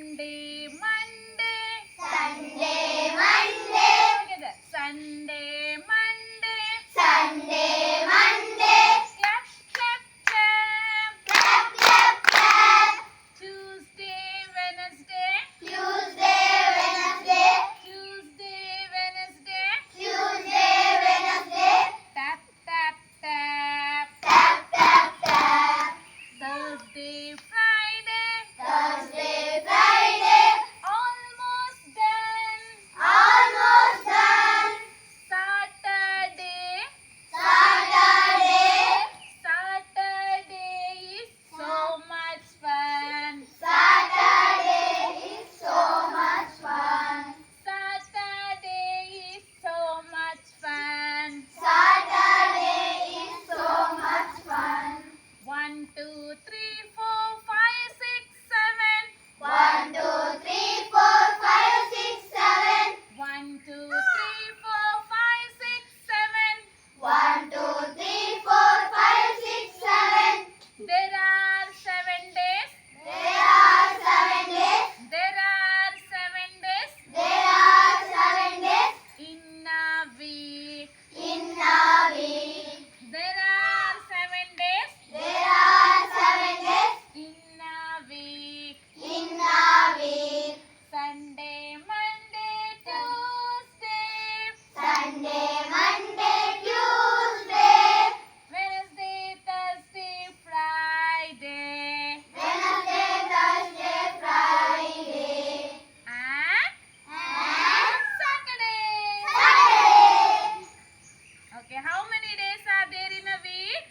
Sunday, Monday. Sunday, Monday. Together. Sunday, Monday. Sunday, Monday. Clap, clap, clap. Clap, clap, clap. Tuesday, Wednesday. Tuesday, Wednesday. Tuesday, Wednesday. Tuesday, Wednesday. Tap, tap, tap. Tap, tap, tap. Thursday, Friday. Thursday, Friday. Almost done. Almost done. Saturday. Saturday. Saturday is so much fun. Saturday is so much fun. Saturday is so much fun. Saturday is so much fun. 1, 2, 3, 4, 5, 6, 7. 1, 2, 3, 4, 5, 6, 7. 1, 2, 3, 4, 5, 6, 7. 1, 2, 3, 4, 5, 6, 7. There are 7 days. There are 7 days. There are 7 days There are 7 days in a week. in a week. There are 7 days There are 7 days in a week. in a week. Sunday, Monday, Tuesday, Sunday, Monday, Tuesday, Wednesday, Thursday, Friday, Wednesday, Thursday, Friday, and and Saturday. Saturday. Okay, how many days are there in a week?